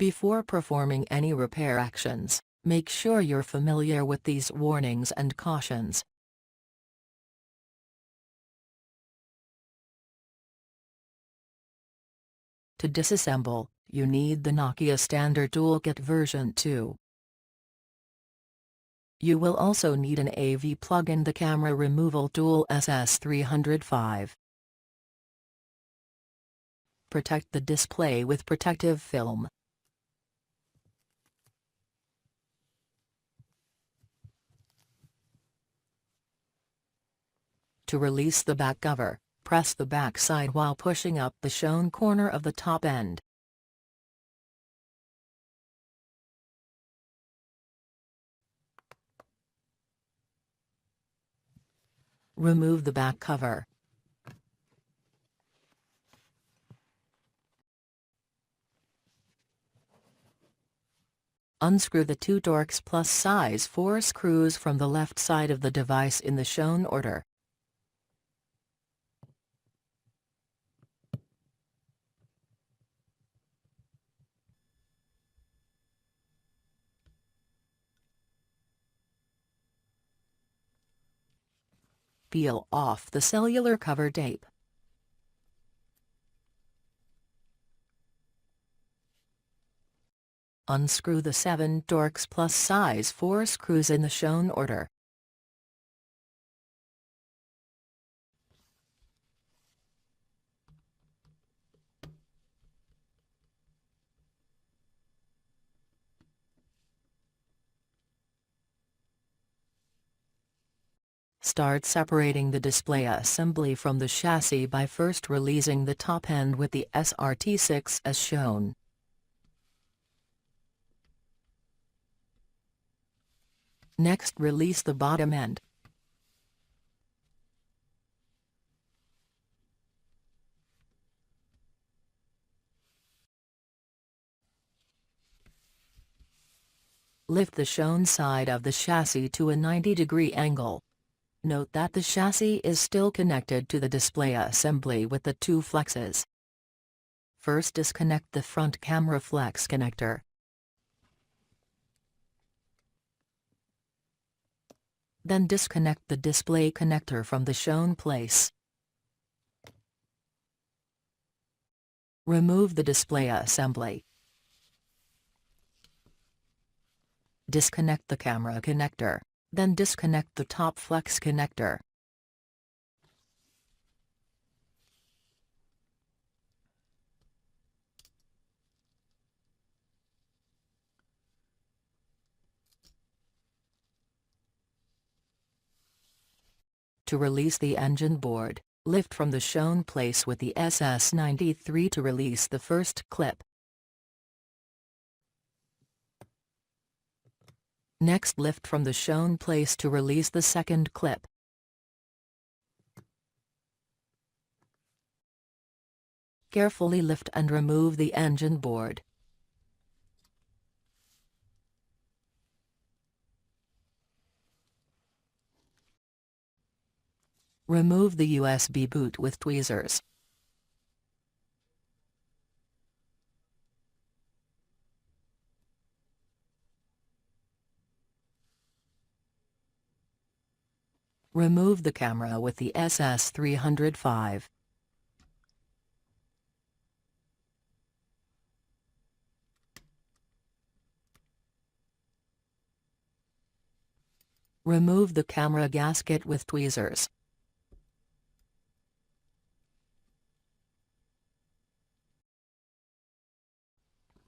Before performing any repair actions, make sure you're familiar with these warnings and cautions. To disassemble, you need the Nokia Standard Toolkit version 2. You will also need an AV plug and the camera removal tool SS305. Protect the display with protective film. To release the back cover, press the back side while pushing up the shown corner of the top end. Remove the back cover. Unscrew the 2 Torx Plus size 4 screws from the left side of the device in the shown order. Peel off the cellular cover tape. Unscrew the 7 Torx Plus size 4 screws in the shown order. Start separating the display assembly from the chassis by first releasing the top end with the SRT6 as shown. Next, release the bottom end. Lift the shown side of the chassis to a 90-degree angle. Note that the chassis is still connected to the display assembly with the 2 flexes. First, disconnect the front camera flex connector. Then disconnect the display connector from the shown place. Remove the display assembly. Disconnect the camera connector, then disconnect the top flex connector. To release the engine board, lift from the shown place with the SS93 to release the first clip. Next, lift from the shown place to release the second clip. Carefully lift and remove the engine board. Remove the USB boot with tweezers. Remove the camera with the SS305. Remove the camera gasket with tweezers.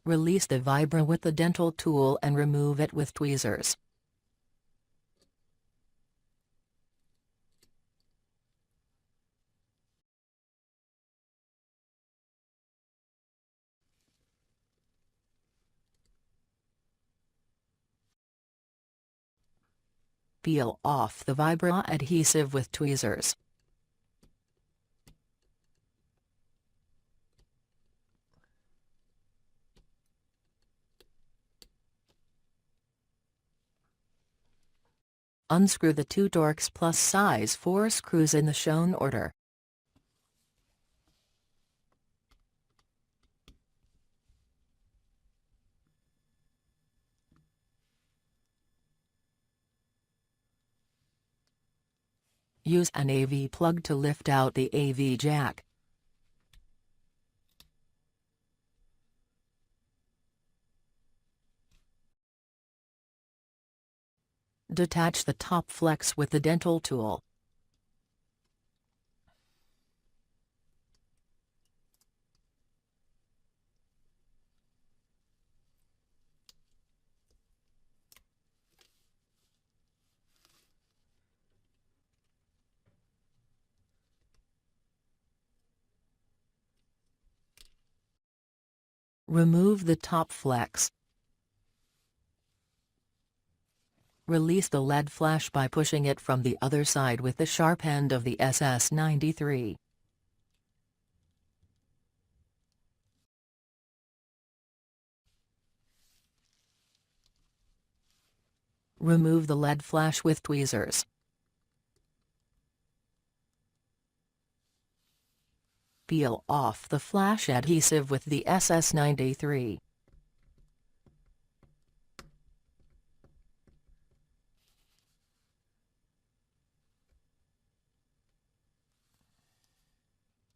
Release the vibra with the dental tool and remove it with tweezers. Peel off the vibra adhesive with tweezers. Unscrew the 2 Torx Plus size 4 screws in the shown order. Use an AV plug to lift out the AV jack. Detach the top flex with the dental tool. Remove the top flex. Release the LED flash by pushing it from the other side with the sharp end of the SS93. Remove the LED flash with tweezers. Peel off the flash adhesive with the SS93.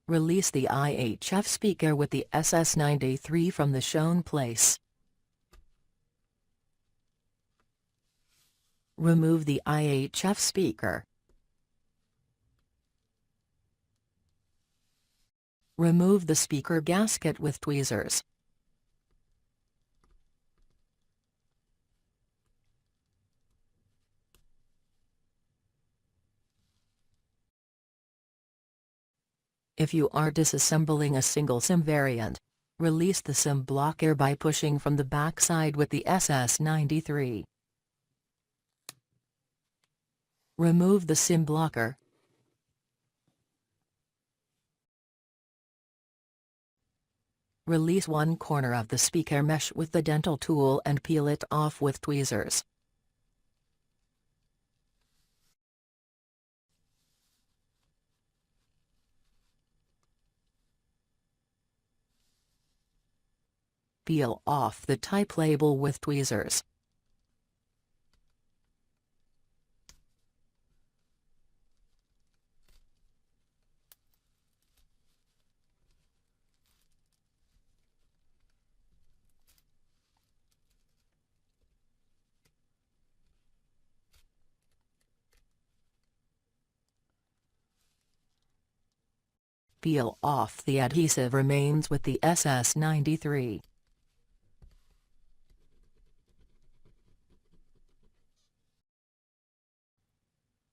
Release the IHF speaker with the SS93 from the shown place. Remove the IHF speaker. Remove the speaker gasket with tweezers. If you are disassembling a single SIM variant, release the SIM blocker by pushing from the back side with the SS93. Remove the SIM blocker. Release one corner of the speaker mesh with the dental tool and peel it off with tweezers. Peel off the type label with tweezers. Peel off the adhesive remains with the SS93.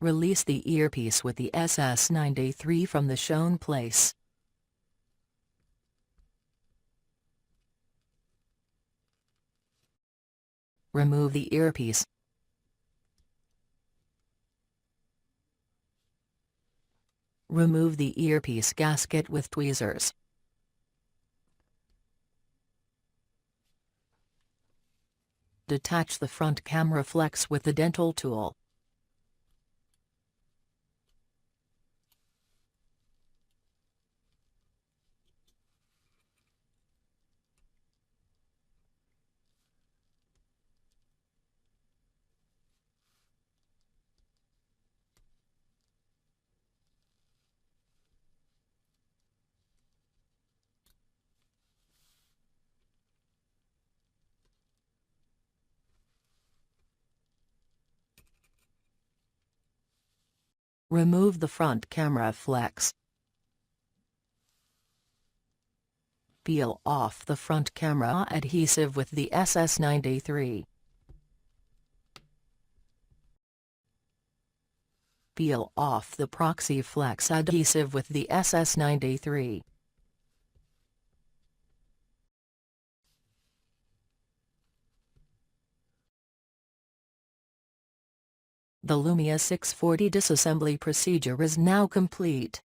Release the earpiece with the SS93 from the shown place. Remove the earpiece. Remove the earpiece gasket with tweezers. Detach the front camera flex with the dental tool. Remove the front camera flex. Peel off the front camera adhesive with the SS93. Peel off the proxy flex adhesive with the SS93. The Lumia 640 disassembly procedure is now complete.